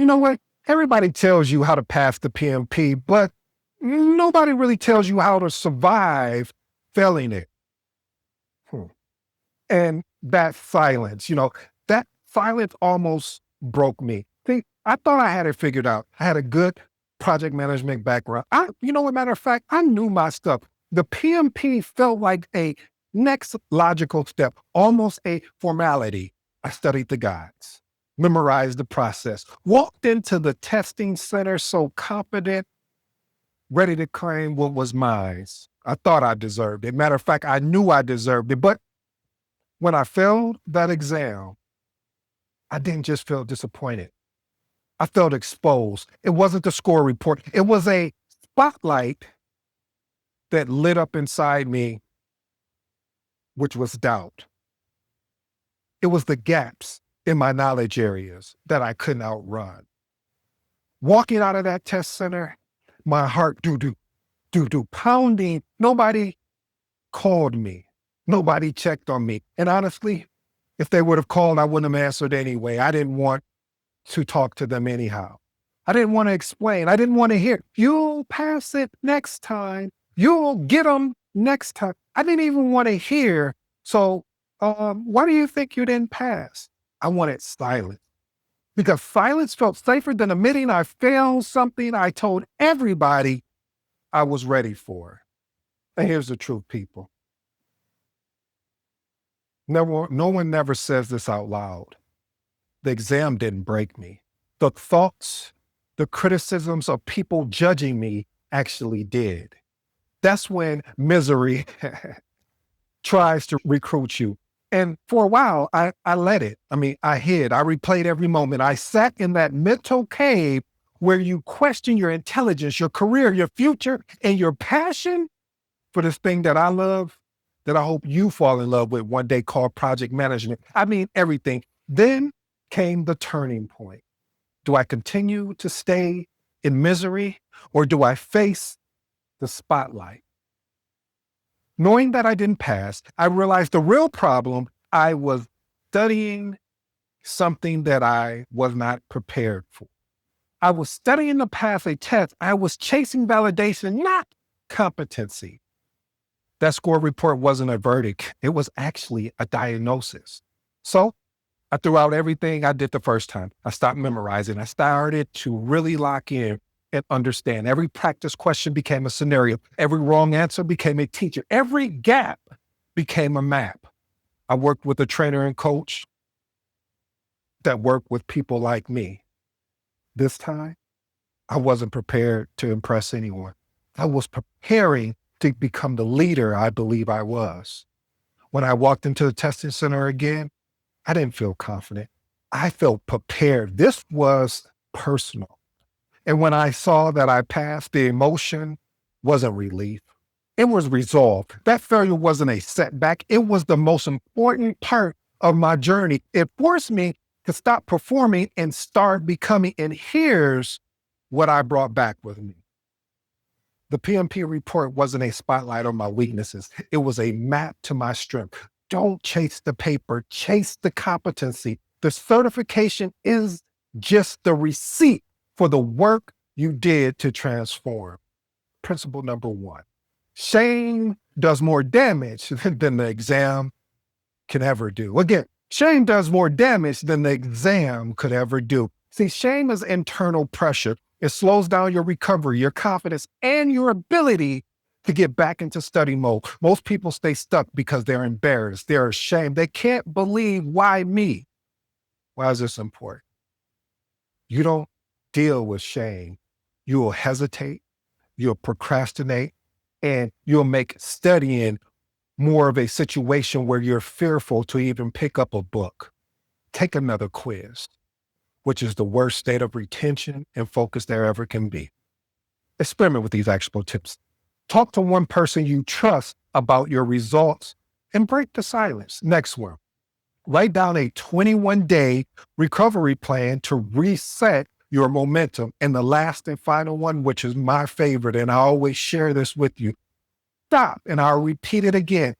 You know what? Everybody tells you how to pass the PMP, but nobody really tells you how to survive failing it. Hmm. And that silence almost broke me. See, I thought I had it figured out. I had a good project management background. Matter of fact, I knew my stuff. The PMP felt like a next logical step, almost a formality. I studied the guides, memorized the process, walked into the testing center so confident, ready to claim what was mine. I thought I deserved it. Matter of fact, I knew I deserved it. But when I failed that exam, I didn't just feel disappointed. I felt exposed. It wasn't the score report. It was a spotlight that lit up inside me, which was doubt. It was the gaps in my knowledge areas that I couldn't outrun. Walking out of that test center, my heart do pounding. Nobody called me. Nobody checked on me. And honestly, if they would have called, I wouldn't have answered anyway. I didn't want to talk to them anyhow. I didn't want to explain. I didn't want to hear, you'll pass it next time. You'll get them next time. I didn't even want to hear. So why do you think you didn't pass? I wanted silence because silence felt safer than admitting I failed something I told everybody I was ready for. And here's the truth, people. No one never says this out loud. The exam didn't break me. The thoughts, the criticisms of people judging me actually did. That's when misery tries to recruit you. And for a while, I let it. I hid. I replayed every moment. I sat in that mental cave where you question your intelligence, your career, your future, and your passion for this thing that I love, that I hope you fall in love with one day, called project management. Everything. Then came the turning point. Do I continue to stay in misery, or do I face the spotlight? Knowing that I didn't pass, I realized the real problem, I was studying something that I was not prepared for. I was studying to pass a test. I was chasing validation, not competency. That score report wasn't a verdict. It was actually a diagnosis. So I threw out everything I did the first time. I stopped memorizing. I started to really lock in and understand. Every practice question became a scenario. Every wrong answer became a teacher. Every gap became a map. I worked with a trainer and coach that worked with people like me. This time, I wasn't prepared to impress anyone. I was preparing to become the leader I believe I was. When I walked into the testing center again, I didn't feel confident. I felt prepared. This was personal. And when I saw that I passed, the emotion wasn't relief. It was resolve. That failure wasn't a setback. It was the most important part of my journey. It forced me to stop performing and start becoming. And here's what I brought back with me. The PMP report wasn't a spotlight on my weaknesses. It was a map to my strength. Don't chase the paper, chase the competency. The certification is just the receipt for the work you did to transform. Principle number 1, shame does more damage than the exam can ever do. Again, shame does more damage than the exam could ever do. See, shame is internal pressure. It slows down your recovery, your confidence, and your ability to get back into study mode. Most people stay stuck because they're embarrassed, they're ashamed. They can't believe, why me? Why is this important? You don't deal with shame. You will hesitate, you'll procrastinate, and you'll make studying more of a situation where you're fearful to even pick up a book. Take another quiz, which is the worst state of retention and focus there ever can be. Experiment with these actionable tips. Talk to one person you trust about your results and break the silence. Next one, write down a 21-day recovery plan to reset your momentum. And the last and final one, which is my favorite, and I always share this with you, stop, and I'll repeat it again,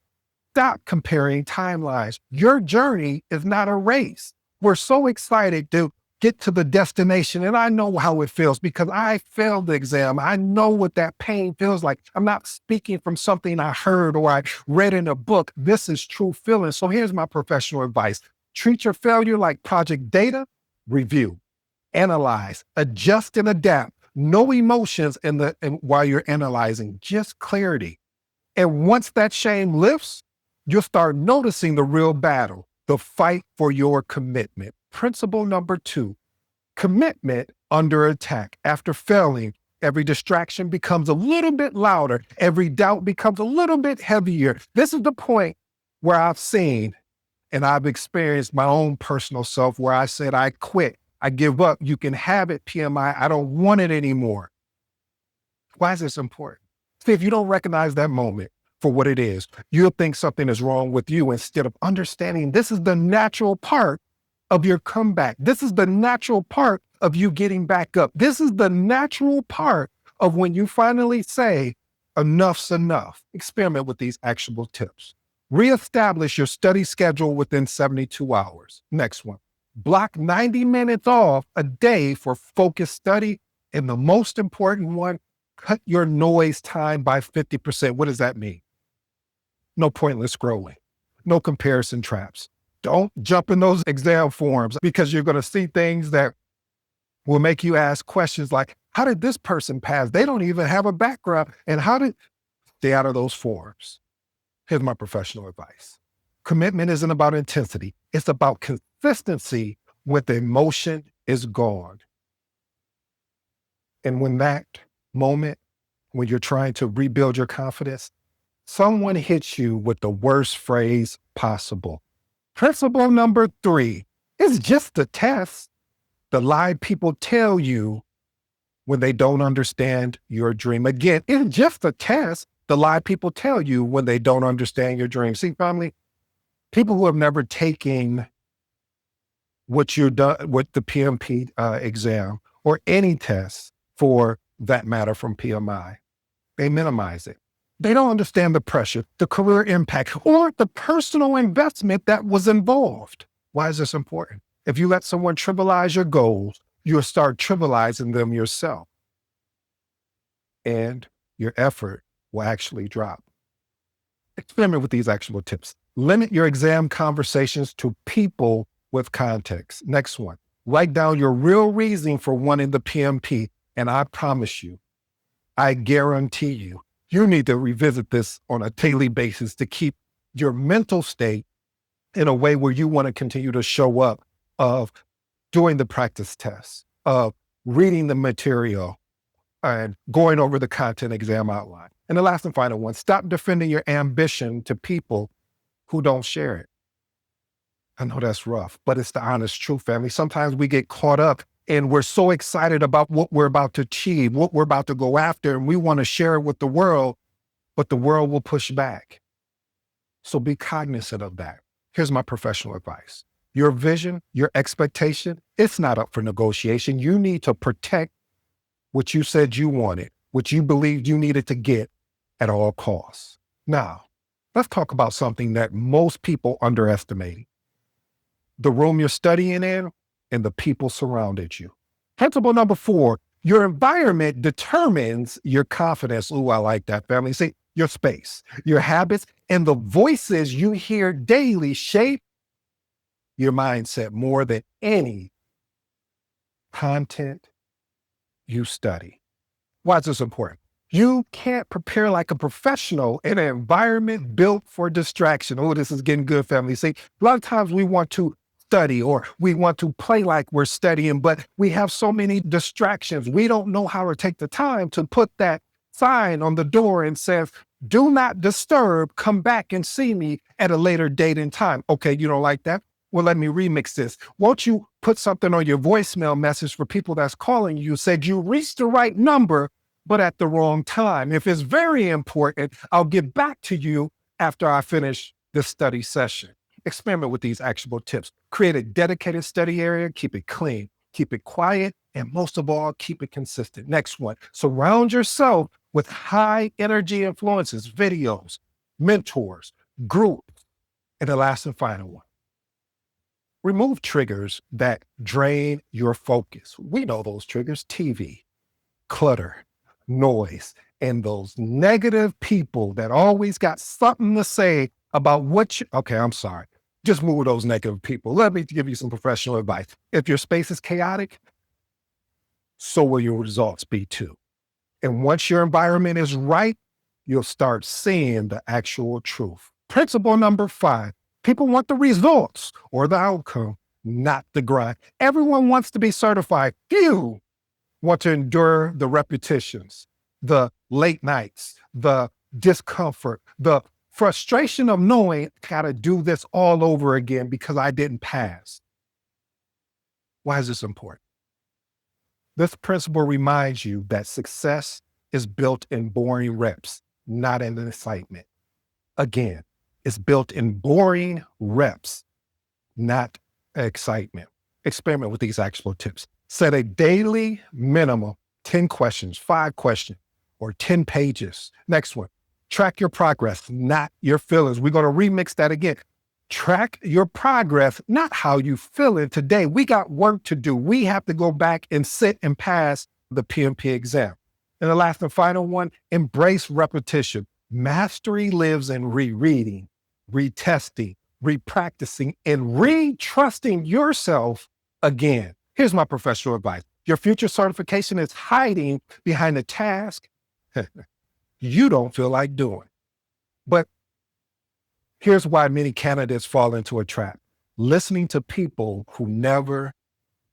stop comparing timelines. Your journey is not a race. We're so excited to get to the destination. And I know how it feels because I failed the exam. I know what that pain feels like. I'm not speaking from something I heard or I read in a book. This is true feeling. So here's my professional advice. Treat your failure like project data, review, analyze, adjust, and adapt. No emotions while you're analyzing, just clarity. And once that shame lifts, you'll start noticing the real battle, the fight for your commitment. Principle number 2, commitment under attack. After failing, every distraction becomes a little bit louder. Every doubt becomes a little bit heavier. This is the point where I've seen and I've experienced my own personal self where I said, I quit. I give up. You can have it, PMI. I don't want it anymore. Why is this important? See, if you don't recognize that moment for what it is, you'll think something is wrong with you instead of understanding this is the natural part of your comeback. This is the natural part of you getting back up. This is the natural part of when you finally say, enough's enough. Experiment with these actionable tips. Reestablish your study schedule within 72 hours. Next one. Block 90 minutes off a day for focused study. And the most important one, cut your noise time by 50%. What does that mean? No pointless scrolling, no comparison traps. Don't jump in those exam forums because you're going to see things that will make you ask questions like, how did this person pass? They don't even have a background. And stay out of those forums. Here's my professional advice. Commitment isn't about intensity. It's about consistency when the emotion is gone. And when that moment, when you're trying to rebuild your confidence, someone hits you with the worst phrase possible. Principle number 3, it's just a test. The lie people tell you when they don't understand your dream. Again, it's just a test. The lie people tell you when they don't understand your dream. See, family, people who have never taken what you've done with the PMP exam or any test for that matter from PMI, they minimize it. They don't understand the pressure, the career impact, or the personal investment that was involved. Why is this important? If you let someone trivialize your goals, you'll start trivializing them yourself. And your effort will actually drop. Experiment with these actionable tips. Limit your exam conversations to people with context. Next one. Write down your real reason for wanting the PMP. And I promise you, I guarantee you, you need to revisit this on a daily basis to keep your mental state in a way where you want to continue to show up of doing the practice tests, of reading the material and going over the content exam outline. And the last and final one, stop defending your ambition to people who don't share it. I know that's rough, but it's the honest truth, family. Sometimes we get caught up and we're so excited about what we're about to achieve, what we're about to go after, and we want to share it with the world, but the world will push back. So be cognizant of that. Here's my professional advice. Your vision, your expectation, it's not up for negotiation. You need to protect what you said you wanted, what you believed you needed to get at all costs. Now, let's talk about something that most people underestimate. The room you're studying in and the people surrounded you. Principle number 4, your environment determines your confidence. Ooh, I like that, family. See, your space, your habits, and the voices you hear daily shape your mindset more than any content you study. Why is this important? You can't prepare like a professional in an environment built for distraction. Oh, this is getting good, family. See, a lot of times we want to study or we want to play like we're studying, but we have so many distractions. We don't know how to take the time to put that sign on the door and says, do not disturb, come back and see me at a later date and time. Okay, you don't like that? Well, let me remix this. Won't you put something on your voicemail message for people that's calling you, said you reached the right number, but at the wrong time. If it's very important, I'll get back to you after I finish this study session. Experiment with these actionable tips. Create a dedicated study area, keep it clean, keep it quiet, and most of all, keep it consistent. Next one, surround yourself with high energy influences, videos, mentors, groups. And the last and final one, Remove triggers that drain your focus. We know those triggers: TV, clutter, noise, and those negative people that always got something to say about okay, I'm sorry. Just move those negative people. Let me give you some professional advice. If your space is chaotic, so will your results be too. And once your environment is right, you'll start seeing the actual truth. Principle number 5, people want the results or the outcome, not the grind. Everyone wants to be certified. Few want to endure the repetitions, the late nights, the discomfort, the frustration of knowing I got to do this all over again because I didn't pass. Why is this important? This principle reminds you that success is built in boring reps, not in excitement. Again, it's built in boring reps, not excitement. Experiment with these actual tips. Set a daily minimum, 10 questions, 5 questions, or 10 pages. Next one, track your progress, not your feelings. We're going to remix that again. Track your progress, not how you feeling today. We got work to do. We have to go back and sit and pass the PMP exam. And the last and final one, embrace repetition. Mastery lives in rereading, retesting, repracticing, and re-trusting yourself again. Here's my professional advice. Your future certification is hiding behind a task you don't feel like doing. But here's why many candidates fall into a trap: listening to people who never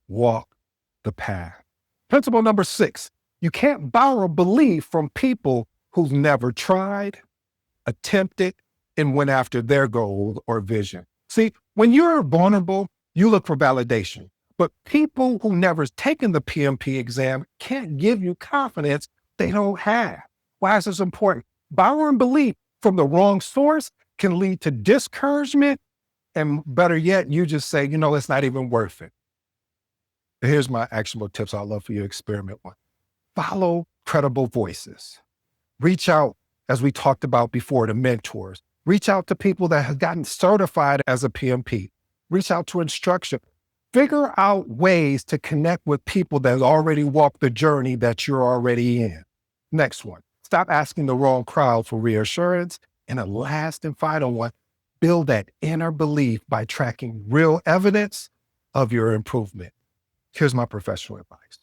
walk the path. Principle number 6, you can't borrow belief from people who've never tried, attempted, and went after their goal or vision. See, when you're vulnerable, you look for validation. But people who never taken the PMP exam can't give you confidence they don't have. Why is this important? Borrowing belief from the wrong source can lead to discouragement, and better yet, you just say, it's not even worth it. Here's my actionable tips I'd love for you to experiment with. Follow credible voices. Reach out, as we talked about before, to mentors. Reach out to people that have gotten certified as a PMP. Reach out to instruction. Figure out ways to connect with people that already walked the journey that you're already in. Next one, stop asking the wrong crowd for reassurance. And the last and final one, build that inner belief by tracking real evidence of your improvement. Here's my professional advice.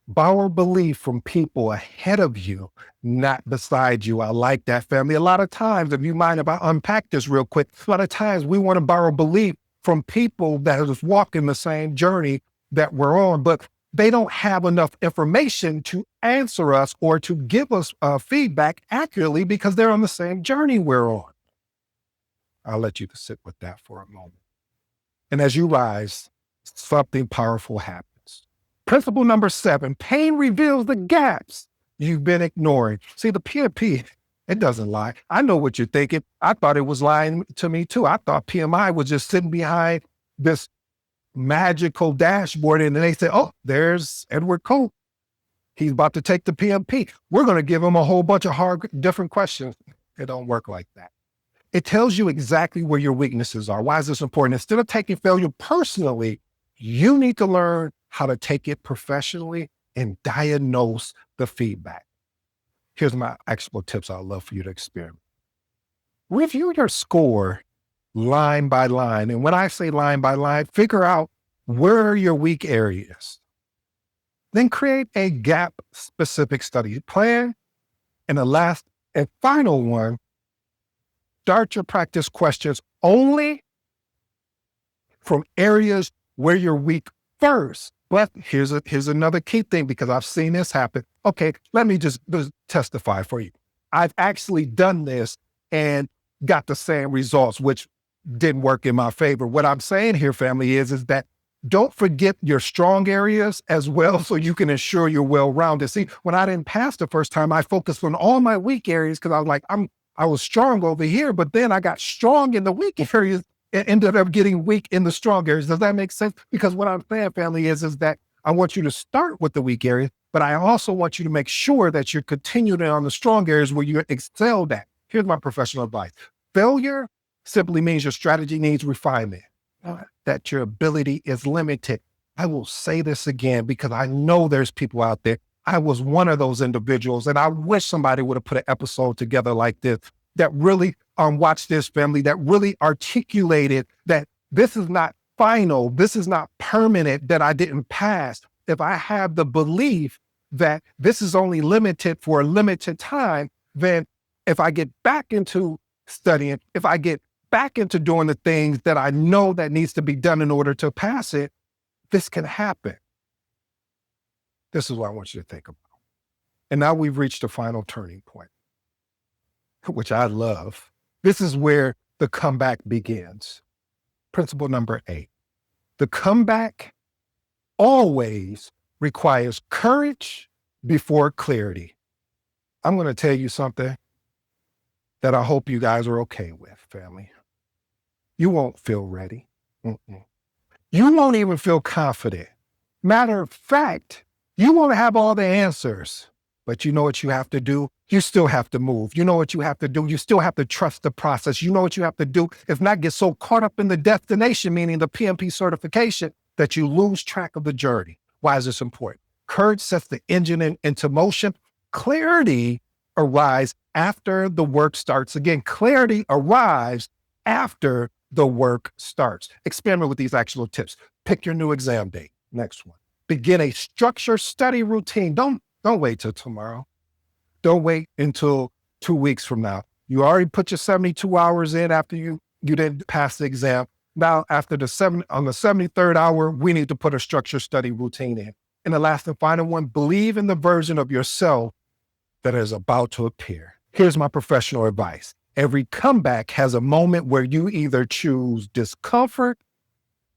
Borrow belief from people ahead of you, not beside you. I like that, family. A lot of times, if you mind if I unpack this real quick, a lot of times we want to borrow belief from people that are walking the same journey that we're on, but they don't have enough information to answer us or to give us feedback accurately because they're on the same journey we're on. I'll let you sit with that for a moment. And as you rise, something powerful happens. Principle number 7, pain reveals the gaps you've been ignoring. See, the PMP, it doesn't lie. I know what you're thinking. I thought it was lying to me too. I thought PMI was just sitting behind this magical dashboard and then they say, oh, there's Edward Cope. He's about to take the PMP. We're going to give him a whole bunch of hard, different questions. It don't work like that. It tells you exactly where your weaknesses are. Why is this important? Instead of taking failure personally, you need to learn how to take it professionally and diagnose the feedback. Here's my actual tips I'd love for you to experiment. Review your score line by line. And when I say line by line, figure out where are your weak areas. Then create a gap-specific study plan. And the last and final one, start your practice questions only from areas where you're weak first. But here's another key thing, because I've seen this happen. Okay, let me just testify for you. I've actually done this and got the same results, which didn't work in my favor. What I'm saying here, family, is that don't forget your strong areas as well, so you can ensure you're well-rounded. See, when I didn't pass the first time, I focused on all my weak areas because I was like, I was strong over here, but then I got strong in the weak areas and ended up getting weak in the strong areas. Does that make sense? Because what I'm saying, family, is that I want you to start with the weak areas, but I also want you to make sure that you're continuing on the strong areas where you excelled at. Here's my professional advice. Failure simply means your strategy needs refinement. that your ability is limited. I will say this again because I know there's people out there. I was one of those individuals, and I wish somebody would have put an episode together like this that really watch this, family, that really articulated that this is not final, this is not permanent, that I didn't pass. If I have the belief that this is only limited for a limited time, then if I get back into studying, if I get back into doing the things that I know that needs to be done in order to pass it, this can happen. This is what I want you to think about. And now we've reached the final turning point, which I love. This is where the comeback begins. Principle number 8. The comeback always requires courage before clarity. I'm going to tell you something that I hope you guys are okay with, family. You won't feel ready. You won't even feel confident. Matter of fact, you won't have all the answers. But you know what you have to do? You still have to move. You know what you have to do? You still have to trust the process. You know what you have to do? If not, get so caught up in the destination, meaning the PMP certification, that you lose track of the journey. Why is this important? Courage sets the engine into motion. Clarity arrives after the work starts. Again, clarity arrives after the work starts. Experiment with these actual tips. Pick your new exam date. Next one. Begin a structured study routine. Don't wait till tomorrow. Don't wait until 2 weeks from now. You already put your 72 hours in after you didn't pass the exam. Now, on the 73rd hour, we need to put a structured study routine in. And the last and final one, believe in the version of yourself that is about to appear. Here's my professional advice. Every comeback has a moment where you either choose discomfort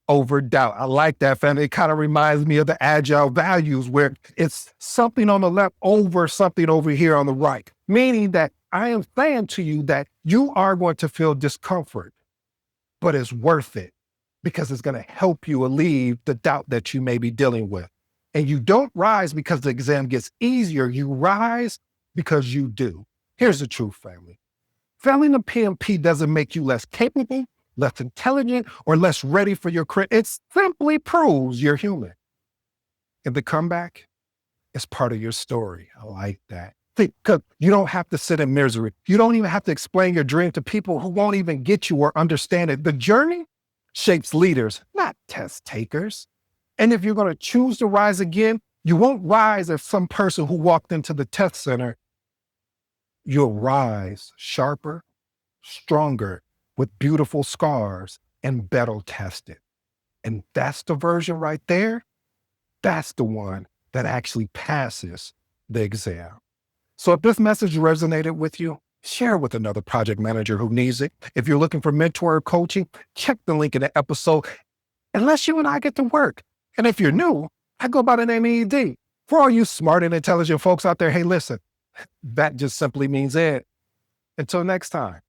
over doubt. I like that, family. It kind of reminds me of the agile values where it's something on the left over something over here on the right, meaning that I am saying to you that you are going to feel discomfort, but it's worth it because it's going to help you alleviate the doubt that you may be dealing with. And you don't rise because the exam gets easier. You rise because you do. Here's the truth, family. Failing the PMP doesn't make you less capable, less intelligent, or less ready for your career. It simply proves you're human. And the comeback is part of your story. I like that. Because you don't have to sit in misery. You don't even have to explain your dream to people who won't even get you or understand it. The journey shapes leaders, not test takers. And if you're going to choose to rise again, you won't rise as some person who walked into the test center. You'll rise sharper, stronger, with beautiful scars and battle tested. And that's the version right there. That's the one that actually passes the exam. So if this message resonated with you, share it with another project manager who needs it. If you're looking for mentor or coaching, check the link in the episode. Unless you and I get to work. And if you're new, I go by the name ED. For all you smart and intelligent folks out there, hey, listen, that just simply means Ed. Until next time.